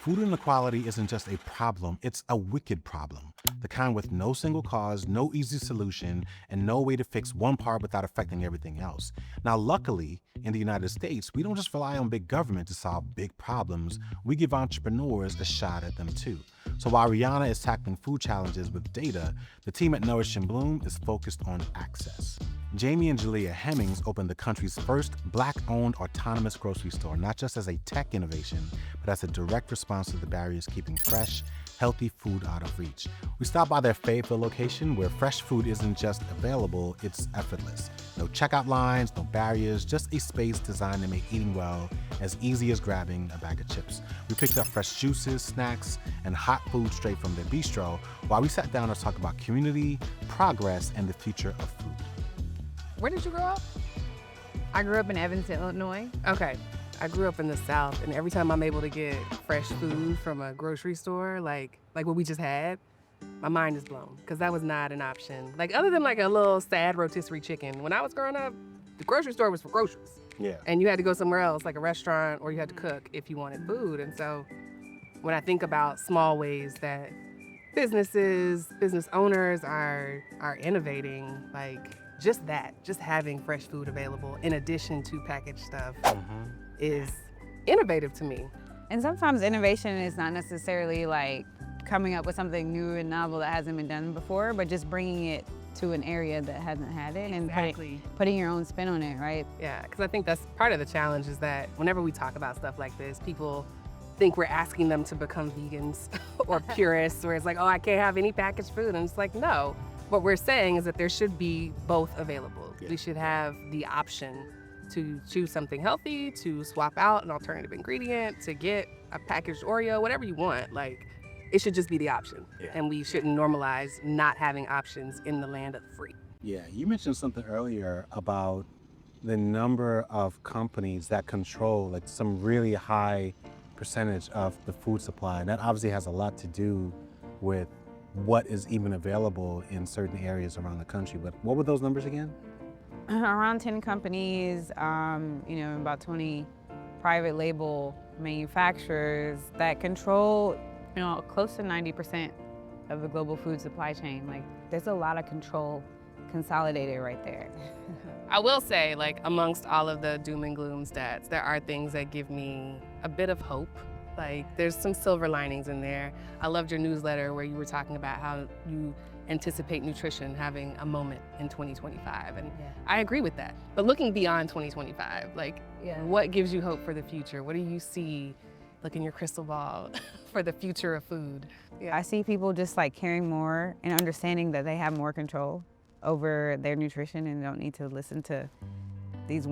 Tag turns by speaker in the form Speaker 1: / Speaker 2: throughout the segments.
Speaker 1: Food inequality isn't just a problem, it's a wicked problem. The kind with no single cause, no easy solution, and no way to fix one part without affecting everything else. Now, luckily, in the United States, we don't just rely on big government to solve big problems, we give entrepreneurs a shot at them too. So while Rihanna is tackling food challenges with data, the team at Nourish and Bloom is focused on access. Jamie and Jalea Hemmings opened the country's first Black-owned autonomous grocery store, not just as a tech innovation, but as a direct response to the barriers keeping fresh, healthy food out of reach. We stopped by their Fayetteville location where fresh food isn't just available, it's effortless. No checkout lines, no barriers, just a space designed to make eating well as easy as grabbing a bag of chips. We picked up fresh juices, snacks, and hot food straight from their bistro while we sat down to talk about community, progress, and the future of food.
Speaker 2: Where did you grow up?
Speaker 3: I grew up in Evanston, Illinois.
Speaker 2: Okay. I grew up in the South, and every time I'm able to get fresh food from a grocery store, like what we just had, my mind is blown, because that was not an option. Like, other than like a little sad rotisserie chicken, when I was growing up, the grocery store was for groceries.
Speaker 1: Yeah.
Speaker 2: And you had to go somewhere else, like a restaurant, or you had to cook if you wanted food. And so when I think about small ways that business owners are innovating, like just having fresh food available in addition to packaged stuff is innovative to me.
Speaker 3: And sometimes innovation is not necessarily like coming up with something new and novel that hasn't been done before, but just bringing it to an area that hasn't had it and putting your own spin on it, right?
Speaker 2: Yeah, because I think that's part of the challenge is that whenever we talk about stuff like this, people think we're asking them to become vegans or purists, where it's like, oh, I can't have any packaged food. And it's like, no. What we're saying is that there should be both available. Yeah. We should have the option to choose something healthy, to swap out an alternative ingredient, to get a packaged Oreo, whatever you want. Like, it should just be the option. Yeah. And we shouldn't normalize not having options in the land of the free.
Speaker 1: Yeah, you mentioned something earlier about the number of companies that control like some really high percentage of the food supply. And that obviously has a lot to do with what is even available in certain areas around the country. But what were those numbers again?
Speaker 3: Around 10 companies, about 20 private label manufacturers that control, close to 90% of the global food supply chain. Like, there's a lot of control consolidated right there.
Speaker 2: I will say, like, amongst all of the doom and gloom stats, there are things that give me a bit of hope. Like, there's some silver linings in there. I loved your newsletter where you were talking about how you anticipate nutrition having a moment in 2025. And I agree with that. But looking beyond 2025, what gives you hope for the future? What do you see, look in your crystal ball, for the future of food?
Speaker 3: I see people just like caring more and understanding that they have more control over their nutrition and don't need to listen to these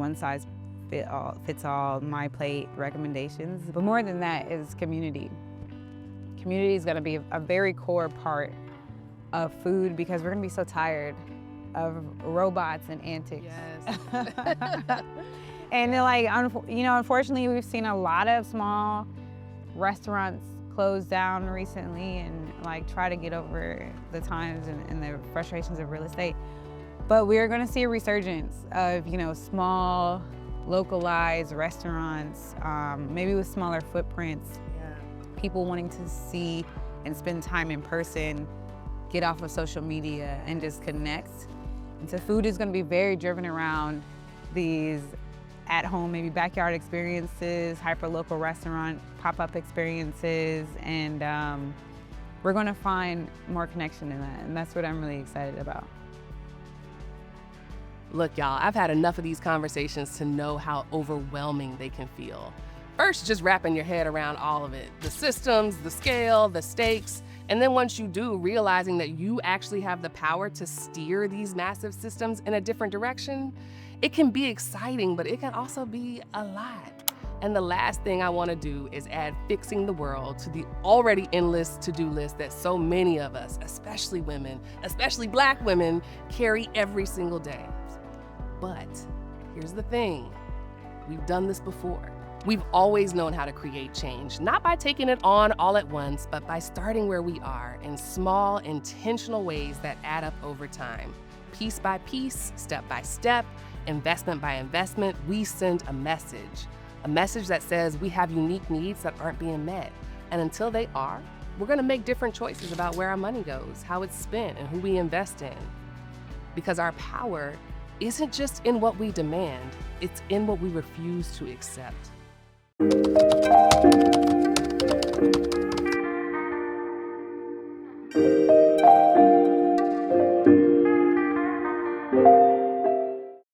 Speaker 3: fits all my plate recommendations. But more than that is community. Community is gonna be a very core part of food because we're gonna be so tired of robots and antics.
Speaker 2: Yes.
Speaker 3: And unfortunately we've seen a lot of small restaurants close down recently and try to get over the times and the frustrations of real estate. But we're gonna see a resurgence of, small, localized restaurants, maybe with smaller footprints. People wanting to see and spend time in person, get off of social media and just connect. And so food is gonna be very driven around these at-home, maybe backyard experiences, hyper-local restaurant, pop-up experiences, and we're gonna find more connection in that, and that's what I'm really excited about.
Speaker 2: Look, y'all, I've had enough of these conversations to know how overwhelming they can feel. First, just wrapping your head around all of it, the systems, the scale, the stakes, and then once you do, realizing that you actually have the power to steer these massive systems in a different direction, it can be exciting, but it can also be a lot. And the last thing I want to do is add fixing the world to the already endless to-do list that so many of us, especially women, especially Black women, carry every single day. But here's the thing, we've done this before. We've always known how to create change, not by taking it on all at once, but by starting where we are in small, intentional ways that add up over time. Piece by piece, step by step, investment by investment, we send a message that says we have unique needs that aren't being met. And until they are, we're gonna make different choices about where our money goes, how it's spent, and who we invest in. Because our power isn't just in what we demand, it's in what we refuse to accept.